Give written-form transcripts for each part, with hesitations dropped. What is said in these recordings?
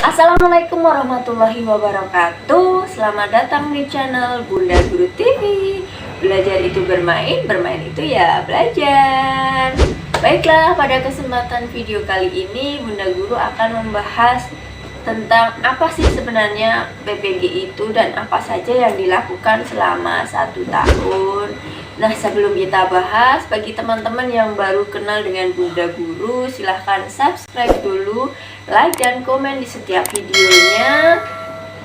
Assalamualaikum warahmatullahi wabarakatuh. Selamat datang di channel Bunda Guru TV. Belajar itu bermain, bermain itu ya belajar. Baiklah, pada kesempatan video kali ini Bunda Guru akan membahas tentang apa sih sebenarnya PPG itu dan apa saja yang dilakukan selama 1 tahun. Nah, sebelum kita bahas, bagi teman-teman yang baru kenal dengan Bunda Guru, silahkan subscribe dulu, like dan komen di setiap videonya,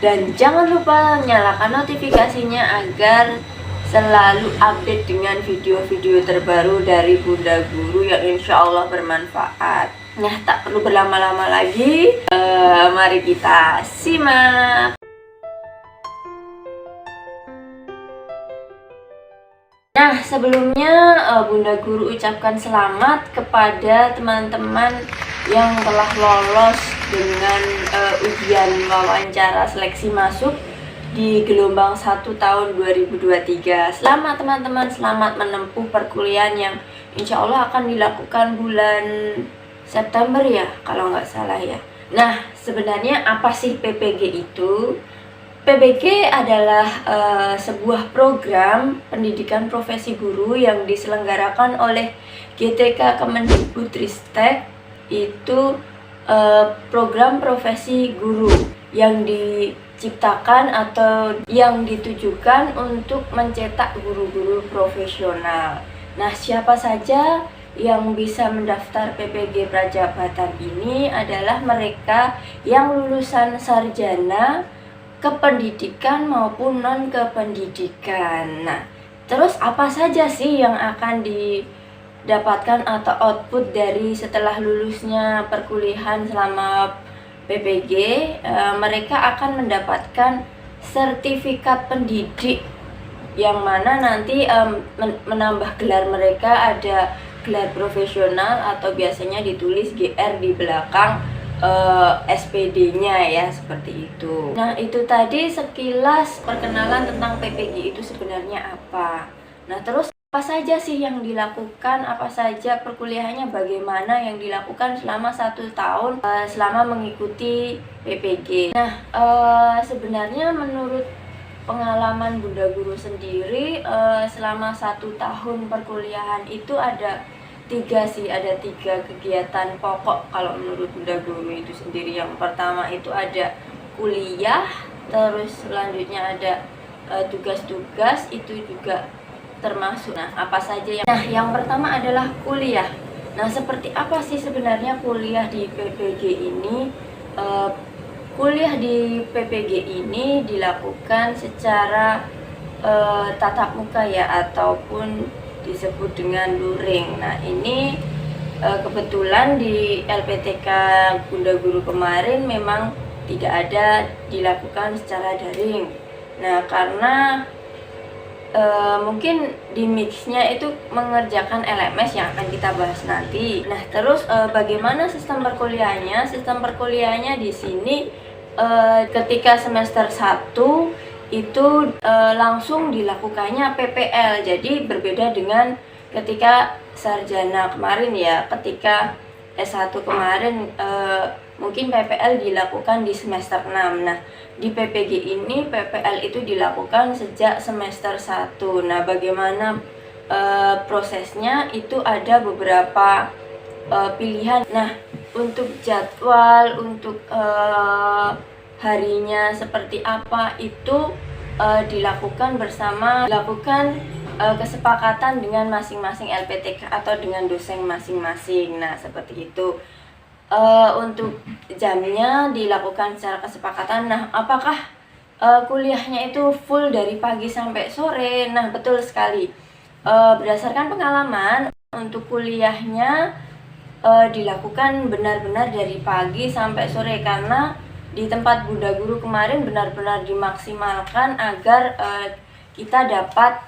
dan jangan lupa nyalakan notifikasinya agar selalu update dengan video-video terbaru dari Bunda Guru yang insya Allah bermanfaat. Nah, tak perlu berlama-lama lagi, mari kita simak. Nah, sebelumnya Bunda Guru ucapkan selamat kepada teman-teman yang telah lolos dengan ujian wawancara seleksi masuk di gelombang 1 tahun 2023. Selamat teman-teman, selamat menempuh perkuliahan yang insya Allah akan dilakukan bulan September ya, kalau nggak salah ya. Nah, sebenarnya apa sih PPG itu? PPG adalah sebuah program pendidikan profesi guru yang diselenggarakan oleh GTK Kemendikbudristek. Itu program profesi guru yang diciptakan atau yang ditujukan untuk mencetak guru-guru profesional. Nah, siapa saja yang bisa mendaftar PPG Prajabatan ini adalah mereka yang lulusan sarjana kependidikan maupun non-kependidikan. Nah, terus apa saja sih yang akan didapatkan atau output dari setelah lulusnya perkuliahan selama PPG? Mereka akan mendapatkan sertifikat pendidik yang mana nanti menambah gelar mereka, ada gelar profesional atau biasanya ditulis GR di belakang SPD-nya ya, seperti itu. Nah, itu tadi sekilas perkenalan tentang PPG itu sebenarnya apa. Nah, terus apa saja sih yang dilakukan, apa saja perkuliahannya, bagaimana yang dilakukan selama 1 tahun selama mengikuti PPG. Nah, sebenarnya menurut pengalaman Bunda Guru sendiri, selama 1 tahun perkuliahan itu ada 3 kegiatan pokok kalau menurut Bunda Guru itu sendiri. Yang pertama itu ada kuliah, terus selanjutnya ada tugas-tugas, itu juga termasuk. Nah, apa saja yang pertama adalah kuliah. Nah, seperti apa sih sebenarnya kuliah di PPG ini? Kuliah di PPG ini dilakukan secara tatap muka ya, ataupun disebut dengan luring. Nah, ini kebetulan di LPTK Bunda Guru kemarin memang tidak ada dilakukan secara daring. Nah, karena mungkin di mixnya itu mengerjakan LMS yang akan kita bahas nanti. Nah, terus bagaimana sistem perkuliahannya? Sistem perkuliahannya di sini ketika semester 1 itu langsung dilakukannya PPL. Jadi berbeda dengan ketika sarjana kemarin ya. Ketika S1 kemarin mungkin PPL dilakukan di semester 6. Nah, di PPG ini PPL itu dilakukan sejak semester 1. Nah, bagaimana prosesnya? Itu ada beberapa pilihan. Nah, untuk jadwal, untuk harinya seperti apa itu dilakukan kesepakatan dengan masing-masing LPTK atau dengan dosen masing-masing. Nah, seperti itu. Untuk jamnya dilakukan secara kesepakatan. Nah, apakah kuliahnya itu full dari pagi sampai sore? Nah, betul sekali. Berdasarkan pengalaman, untuk kuliahnya dilakukan benar-benar dari pagi sampai sore, karena di tempat Bunda Guru kemarin benar-benar dimaksimalkan agar kita dapat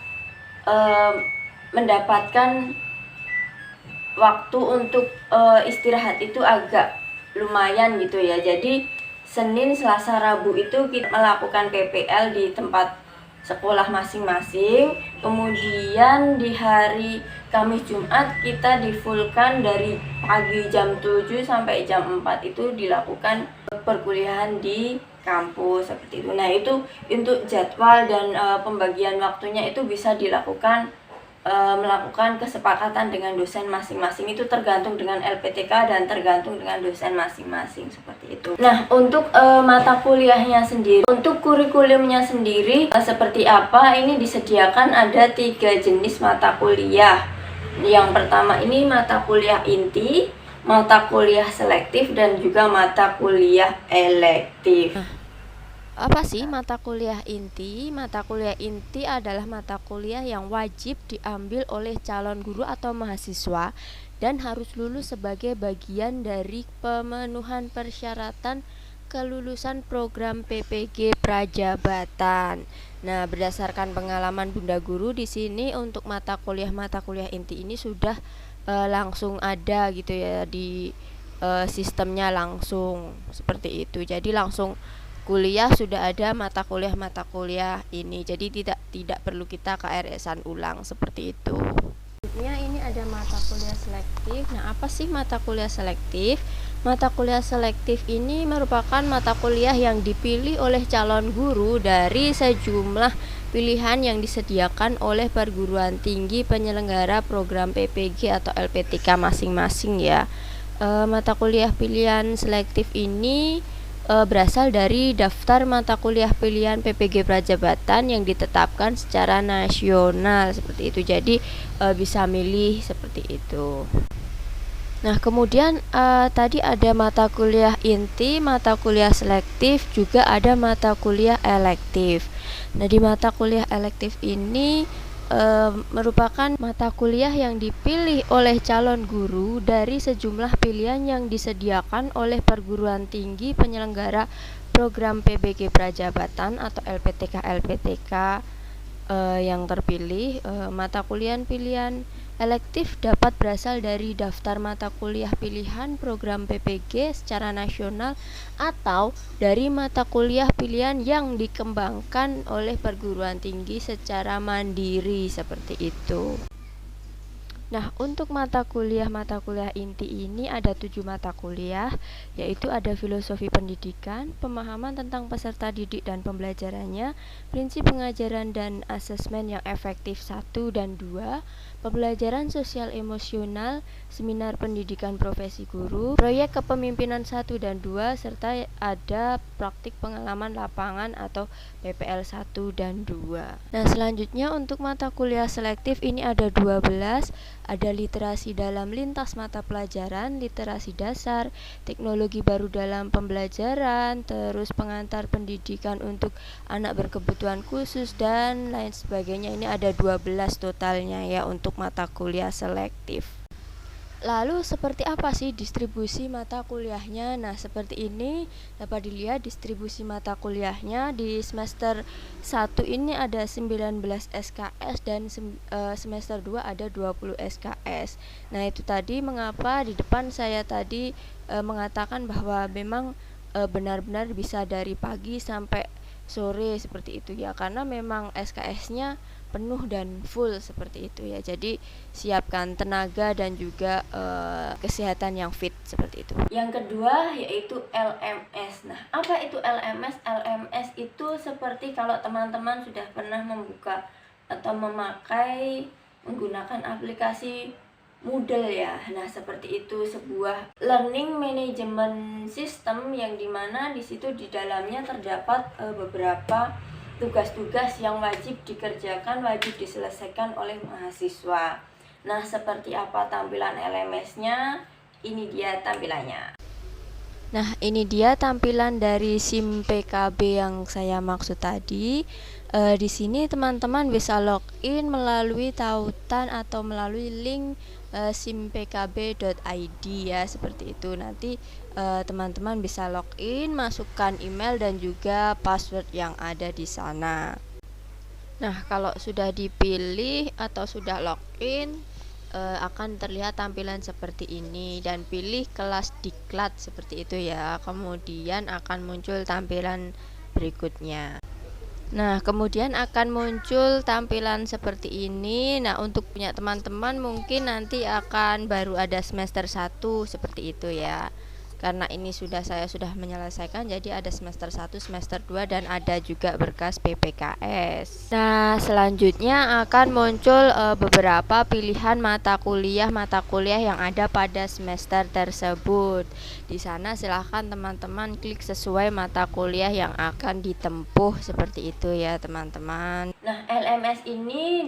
mendapatkan waktu untuk istirahat itu agak lumayan gitu ya. Jadi Senin, Selasa, Rabu itu kita melakukan PPL di tempat sekolah masing-masing. Kemudian di hari Kamis Jumat kita difulkan dari pagi jam 7 sampai jam 4 itu dilakukan perkuliahan di kampus seperti itu. Nah, itu untuk jadwal dan pembagian waktunya itu bisa dilakukan melakukan kesepakatan dengan dosen masing-masing. Itu tergantung dengan LPTK dan tergantung dengan dosen masing-masing seperti itu. Nah, untuk mata kuliahnya sendiri, untuk kurikulumnya sendiri seperti apa, ini disediakan ada 3 jenis mata kuliah. Yang pertama ini mata kuliah inti, mata kuliah selektif, dan juga mata kuliah elektif. Apa sih mata kuliah inti? Mata kuliah inti adalah mata kuliah yang wajib diambil oleh calon guru atau mahasiswa dan harus lulus sebagai bagian dari pemenuhan persyaratan kelulusan program PPG Prajabatan. Nah, berdasarkan pengalaman Bunda Guru di sini untuk mata kuliah inti ini sudah langsung ada gitu ya di sistemnya langsung seperti itu. Jadi langsung kuliah sudah ada mata kuliah ini, jadi tidak perlu kita KRS-an ulang seperti itu. Selanjutnya ini ada mata kuliah selektif. Nah, apa sih mata kuliah selektif? Mata kuliah selektif ini merupakan mata kuliah yang dipilih oleh calon guru dari sejumlah pilihan yang disediakan oleh perguruan tinggi penyelenggara program PPG atau LPTK masing-masing ya. Mata kuliah pilihan selektif ini berasal dari daftar mata kuliah pilihan PPG Prajabatan yang ditetapkan secara nasional seperti itu. Jadi bisa milih seperti itu. Nah, kemudian tadi ada mata kuliah inti, mata kuliah selektif, juga ada mata kuliah elektif. Nah, di mata kuliah elektif ini merupakan mata kuliah yang dipilih oleh calon guru dari sejumlah pilihan yang disediakan oleh perguruan tinggi penyelenggara program PPG Prajabatan atau LPTK yang terpilih. Mata kuliah pilihan elektif dapat berasal dari daftar mata kuliah pilihan program PPG secara nasional atau dari mata kuliah pilihan yang dikembangkan oleh perguruan tinggi secara mandiri seperti itu. Nah, untuk mata kuliah inti ini ada 7 mata kuliah, yaitu ada filosofi pendidikan, pemahaman tentang peserta didik dan pembelajarannya, prinsip pengajaran dan asesmen yang efektif 1 dan 2, pembelajaran sosial emosional, seminar pendidikan profesi guru, proyek kepemimpinan 1 dan 2, serta ada praktik pengalaman lapangan atau PPL 1 dan 2. Nah, selanjutnya untuk mata kuliah selektif ini ada 12, ada literasi dalam lintas mata pelajaran, literasi dasar, teknologi baru dalam pembelajaran, terus pengantar pendidikan untuk anak berkebutuhan khusus, dan lain sebagainya. Ini ada 12 totalnya ya untuk mata kuliah selektif. Lalu seperti apa sih distribusi mata kuliahnya? Nah, seperti ini dapat dilihat distribusi mata kuliahnya. Di semester 1 ini ada 19 SKS dan semester 2 ada 20 SKS. Nah, itu tadi mengapa di depan saya tadi mengatakan bahwa memang benar-benar bisa dari pagi sampai sore seperti itu ya, karena memang SKS-nya penuh dan full seperti itu ya. Jadi siapkan tenaga dan juga kesehatan yang fit seperti itu. Yang kedua yaitu LMS. Nah, apa itu LMS? LMS itu seperti kalau teman-teman sudah pernah membuka atau menggunakan aplikasi Moodle ya. Nah, seperti itu, sebuah learning management system yang dimana di situ di dalamnya terdapat beberapa tugas-tugas yang wajib dikerjakan, wajib diselesaikan oleh mahasiswa. Nah, seperti apa tampilan LMS-nya? Ini dia tampilannya. Nah, ini dia tampilan dari SIM PKB yang saya maksud tadi. Di sini teman-teman bisa login melalui tautan atau melalui link simpkb.id ya, seperti itu. Nanti teman-teman bisa login, masukkan email dan juga password yang ada di sana. Nah, kalau sudah dipilih atau sudah login, akan terlihat tampilan seperti ini dan pilih kelas diklat seperti itu ya. Kemudian akan muncul tampilan berikutnya. Nah, kemudian akan muncul tampilan seperti ini. Nah, untuk punya teman-teman mungkin nanti akan baru ada semester 1 seperti itu ya. Karena ini saya sudah menyelesaikan, jadi ada semester 1, semester 2, dan ada juga berkas PPKS. Nah, selanjutnya akan muncul beberapa pilihan mata kuliah yang ada pada semester tersebut. Di sana silahkan teman-teman klik sesuai mata kuliah yang akan ditempuh, seperti itu ya teman-teman. Nah, LMS ini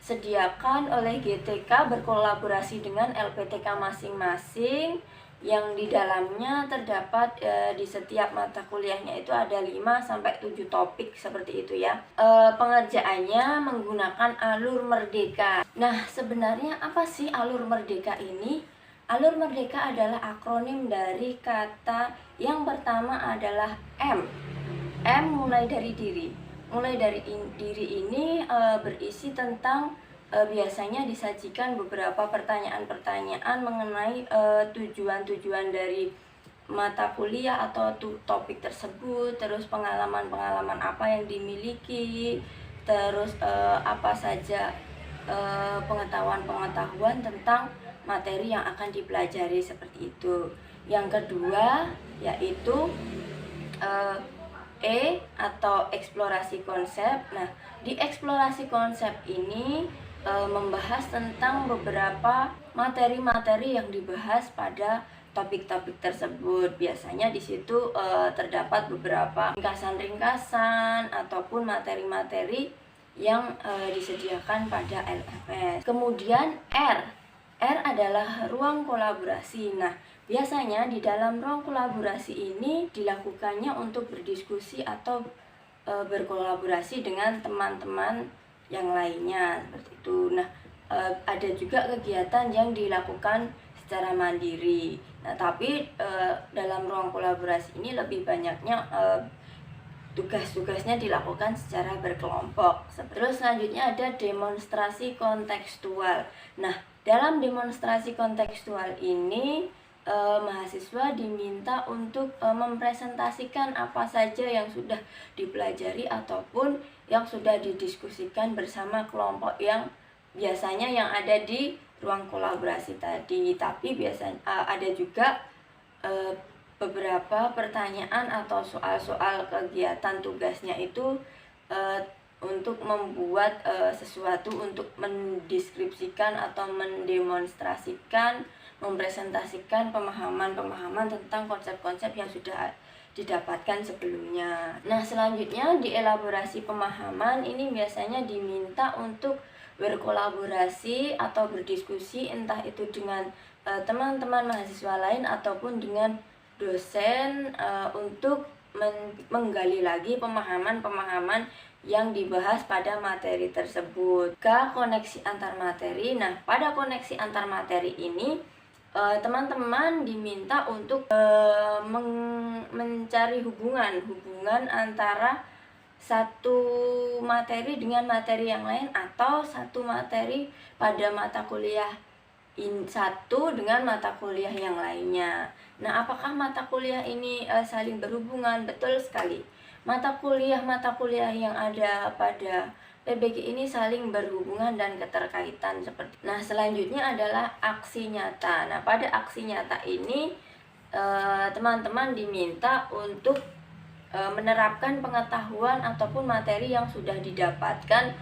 disediakan oleh GTK berkolaborasi dengan LPTK masing-masing, yang di dalamnya terdapat di setiap mata kuliahnya itu ada 5-7 topik seperti itu ya. Pengerjaannya menggunakan alur merdeka. Nah, sebenarnya apa sih alur merdeka ini? Alur merdeka adalah akronim dari kata yang pertama adalah M. M mulai dari diri. Mulai dari diri ini berisi tentang biasanya disajikan beberapa pertanyaan-pertanyaan mengenai tujuan-tujuan dari mata kuliah atau topik tersebut, terus pengalaman-pengalaman apa yang dimiliki, terus apa saja pengetahuan-pengetahuan tentang materi yang akan dipelajari, seperti itu. Yang kedua yaitu atau eksplorasi konsep. Nah, di eksplorasi konsep ini membahas tentang beberapa materi-materi yang dibahas pada topik-topik tersebut. Biasanya di situ terdapat beberapa ringkasan-ringkasan ataupun materi-materi yang disediakan pada LMS. Kemudian R adalah ruang kolaborasi. Nah, biasanya di dalam ruang kolaborasi ini dilakukannya untuk berdiskusi atau berkolaborasi dengan teman-teman yang lainnya, seperti itu. Nah, ada juga kegiatan yang dilakukan secara mandiri. Nah, tapi dalam ruang kolaborasi ini lebih banyaknya tugas-tugasnya dilakukan secara berkelompok. Terus selanjutnya ada demonstrasi kontekstual. Nah, dalam demonstrasi kontekstual ini mahasiswa diminta untuk mempresentasikan apa saja yang sudah dipelajari ataupun yang sudah didiskusikan bersama kelompok yang biasanya yang ada di ruang kolaborasi tadi. Tapi biasanya ada juga beberapa pertanyaan atau soal-soal kegiatan tugasnya itu untuk membuat sesuatu untuk mendeskripsikan atau mendemonstrasikan, mempresentasikan pemahaman-pemahaman tentang konsep-konsep yang sudah didapatkan sebelumnya. Nah, selanjutnya di elaborasi pemahaman ini biasanya diminta untuk berkolaborasi atau berdiskusi, entah itu dengan teman-teman mahasiswa lain ataupun dengan dosen untuk menggali lagi pemahaman-pemahaman yang dibahas pada materi tersebut. Koneksi antar materi. Nah, pada koneksi antar materi ini teman-teman diminta untuk mencari hubungan antara satu materi dengan materi yang lain, atau satu materi pada mata kuliah satu dengan mata kuliah yang lainnya. Nah, apakah mata kuliah ini saling berhubungan? Betul sekali. Mata kuliah yang ada pada PBG ini saling berhubungan dan keterkaitan seperti. Nah, selanjutnya adalah aksi nyata. Nah, pada aksi nyata ini teman-teman diminta untuk menerapkan pengetahuan ataupun materi yang sudah didapatkan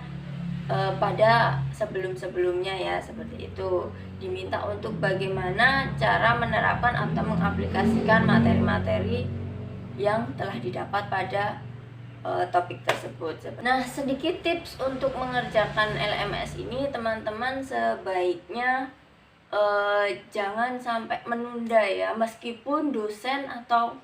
pada sebelum-sebelumnya ya, seperti itu. Diminta untuk bagaimana cara menerapkan atau mengaplikasikan materi-materi yang telah didapat pada topik tersebut. Nah, sedikit tips untuk mengerjakan LMS ini, teman-teman sebaiknya jangan sampai menunda ya, meskipun dosen atau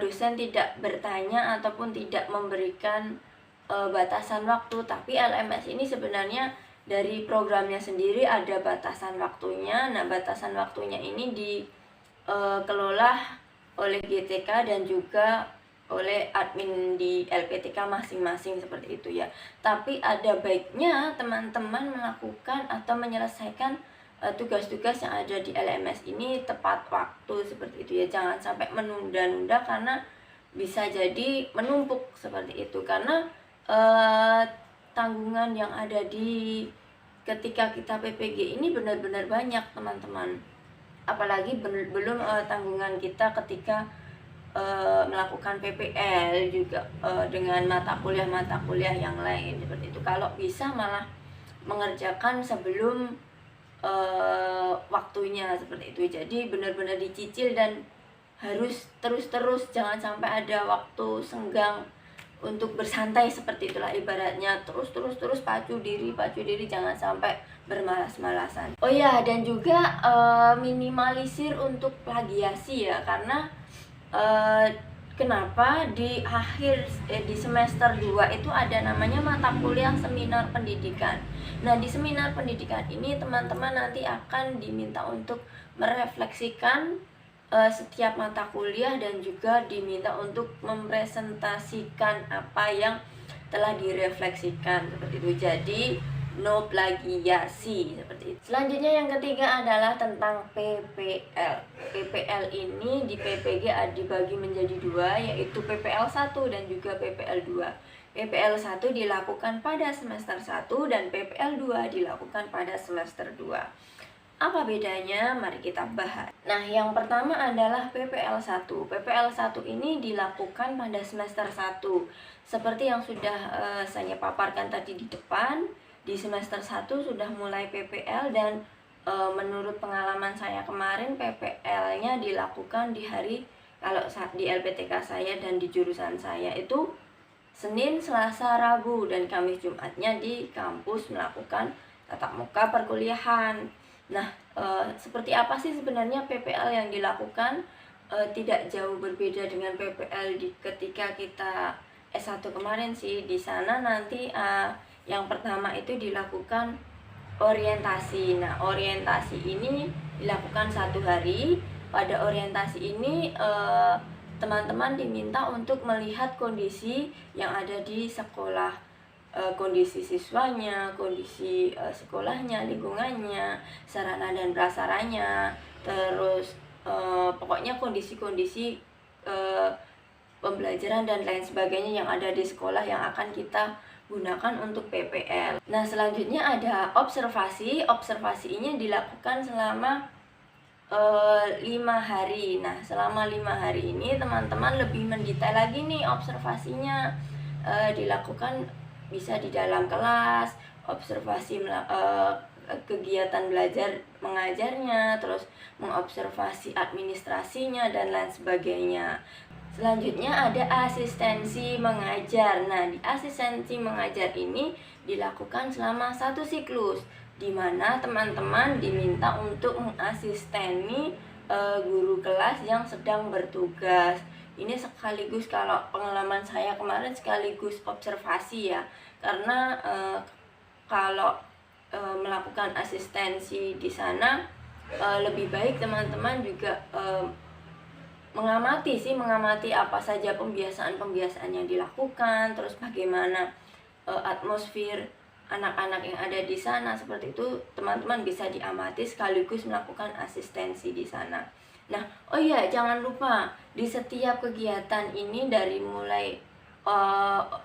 dosen tidak bertanya ataupun tidak memberikan batasan waktu, tapi LMS ini sebenarnya dari programnya sendiri ada batasan waktunya. Nah, batasan waktunya ini dikelola oleh GTK dan juga oleh admin di LPTK masing-masing, seperti itu ya. Tapi ada baiknya teman-teman melakukan atau menyelesaikan tugas-tugas yang ada di LMS ini tepat waktu, seperti itu ya. Jangan sampai menunda-nunda karena bisa jadi menumpuk, seperti itu. Karena tanggungan yang ada di ketika kita PPG ini benar-benar banyak, teman-teman. apalagi belum tanggungan kita ketika melakukan PPL juga dengan mata kuliah yang lain seperti itu. Kalau bisa malah mengerjakan sebelum waktunya seperti itu. Jadi benar-benar dicicil dan harus terus-terus, jangan sampai ada waktu senggang untuk bersantai seperti itulah ibaratnya. Terus pacu diri, jangan sampai bermalas-malasan. Oh ya, dan juga minimalisir untuk plagiasi ya, karena kenapa di akhir di semester 2 itu ada namanya mata kuliah seminar pendidikan. Nah, di seminar pendidikan ini teman-teman nanti akan diminta untuk merefleksikan setiap mata kuliah dan juga diminta untuk mempresentasikan apa yang telah direfleksikan seperti itu. Jadi no plagiasi seperti itu. Selanjutnya yang ketiga adalah tentang PPL. PPL ini di PPG dibagi menjadi dua, yaitu PPL 1 dan juga PPL 2. PPL 1 dilakukan pada semester 1 dan PPL 2 dilakukan pada semester 2. Apa bedanya? Mari kita bahas. Nah, yang pertama adalah PPL 1. PPL 1 ini dilakukan pada semester 1. Seperti yang sudah saya paparkan tadi di depan, di semester 1 sudah mulai PPL dan menurut pengalaman saya kemarin PPL-nya dilakukan di hari, kalau di LPTK saya dan di jurusan saya itu Senin, Selasa, Rabu, dan Kamis Jumatnya di kampus melakukan tatap muka perkuliahan. Nah, seperti apa sih sebenarnya PPL yang dilakukan? Tidak jauh berbeda dengan PPL ketika kita S1 kemarin sih. Di sana nanti yang pertama itu dilakukan orientasi. Nah, orientasi ini dilakukan 1 hari. Pada orientasi ini teman-teman diminta untuk melihat kondisi yang ada di sekolah, kondisi siswanya, kondisi sekolahnya, lingkungannya, sarana dan prasaranya, terus pokoknya kondisi-kondisi pembelajaran dan lain sebagainya yang ada di sekolah yang akan kita gunakan untuk PPL. Nah, selanjutnya ada observasi. Observasi ini dilakukan selama 5 hari. Nah, selama 5 hari ini teman-teman lebih mendetail lagi nih observasinya. Dilakukan bisa di dalam kelas, observasi kegiatan belajar mengajarnya, terus mengobservasi administrasinya dan lain sebagainya. Selanjutnya ada asistensi mengajar. Nah, di asistensi mengajar ini dilakukan selama 1 siklus, di mana teman-teman diminta untuk mengasisteni guru kelas yang sedang bertugas. Ini sekaligus, kalau pengalaman saya kemarin sekaligus observasi ya, karena kalau melakukan asistensi di sana lebih baik teman-teman juga mengamati apa saja pembiasaan yang dilakukan, terus bagaimana atmosfer anak-anak yang ada di sana. Seperti itu teman-teman bisa diamati sekaligus melakukan asistensi di sana. Nah, oh iya, jangan lupa di setiap kegiatan ini dari mulai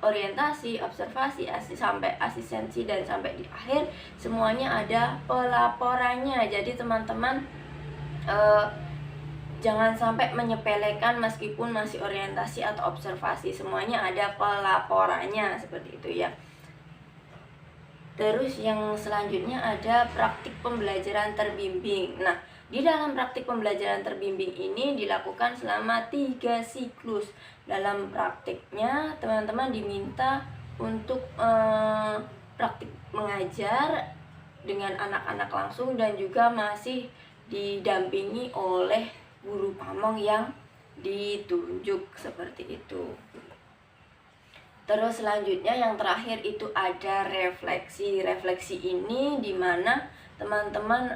orientasi, observasi, sampai asistensi dan sampai di akhir semuanya ada pelaporannya. Jadi teman-teman jangan sampai menyepelekan meskipun masih orientasi atau observasi, semuanya ada pelaporannya seperti itu ya. Terus yang selanjutnya ada praktik pembelajaran terbimbing. Nah, di dalam praktik pembelajaran terbimbing ini dilakukan selama 3 siklus. Dalam praktiknya teman-teman diminta untuk praktik mengajar dengan anak-anak langsung dan juga masih didampingi oleh guru pamong yang ditunjuk seperti itu. Terus selanjutnya yang terakhir itu ada refleksi. Refleksi ini dimana teman-teman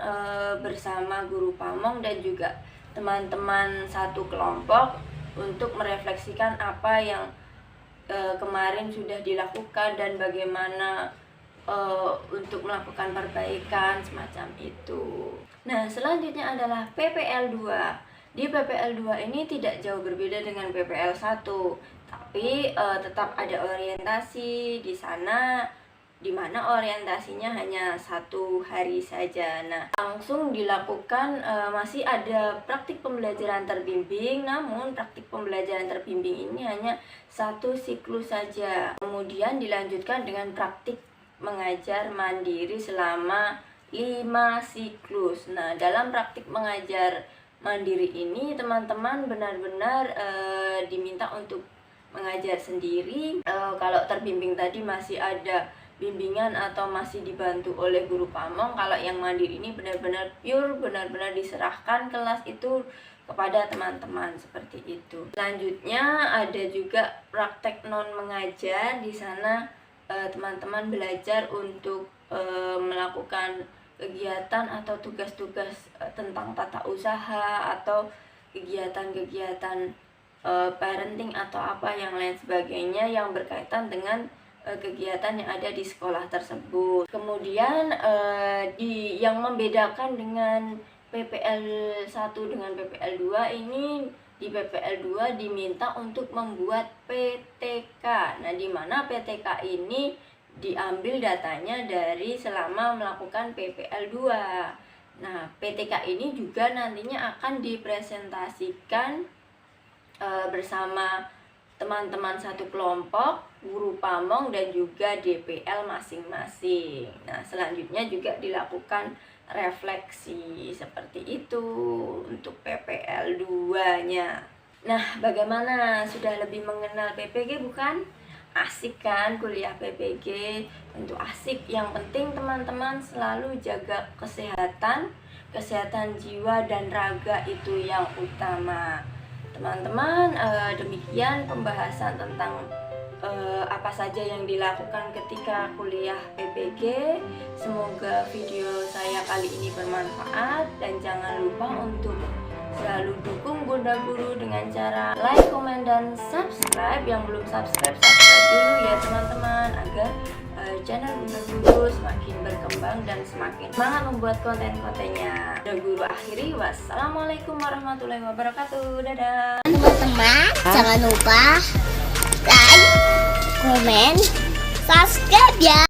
bersama guru pamong dan juga teman-teman satu kelompok untuk merefleksikan apa yang kemarin sudah dilakukan dan bagaimana untuk melakukan perbaikan semacam itu. Nah, selanjutnya adalah PPL 2. Di PPL 2 ini tidak jauh berbeda dengan PPL 1, tapi tetap ada orientasi di sana di mana orientasinya hanya 1 hari saja. Nah, langsung dilakukan masih ada praktik pembelajaran terbimbing, namun praktik pembelajaran terbimbing ini hanya 1 siklus saja. Kemudian dilanjutkan dengan praktik mengajar mandiri selama 5 siklus. Nah, dalam praktik mengajar mandiri ini teman-teman benar-benar diminta untuk mengajar sendiri. Kalau terbimbing tadi masih ada bimbingan atau masih dibantu oleh guru pamong. Kalau yang mandiri ini benar-benar pure, benar-benar diserahkan kelas itu kepada teman-teman, seperti itu. Selanjutnya ada juga praktek non mengajar. Di sana teman-teman belajar untuk melakukan kegiatan atau tugas-tugas tentang tata usaha atau kegiatan-kegiatan parenting atau apa yang lain sebagainya yang berkaitan dengan kegiatan yang ada di sekolah tersebut. Kemudian yang membedakan dengan PPL 1 dengan PPL 2 ini, di PPL 2 diminta untuk membuat PTK. Nah, di mana PTK ini diambil datanya dari selama melakukan PPL 2. Nah, PTK ini juga nantinya akan dipresentasikan bersama teman-teman satu kelompok, guru pamong dan juga DPL masing-masing. Nah, selanjutnya juga dilakukan refleksi seperti itu untuk PPL 2-nya. Nah, bagaimana? Sudah lebih mengenal PPG bukan? Asik kan kuliah PPG? Tentu asik. Yang penting teman-teman selalu jaga kesehatan jiwa dan raga itu yang utama. Teman-teman, demikian pembahasan tentang apa saja yang dilakukan ketika kuliah PPG. Semoga video saya kali ini bermanfaat, dan jangan lupa untuk selalu dukung Bunda Guru dengan cara like, komen, dan subscribe. Yang belum subscribe dulu ya teman-teman, agar channel Bunda Guru semakin berkembang dan semakin semangat membuat konten-kontennya. Bunda Guru akhiri, wassalamualaikum warahmatullahi wabarakatuh. Dadah teman-teman, jangan lupa like, komen, subscribe ya.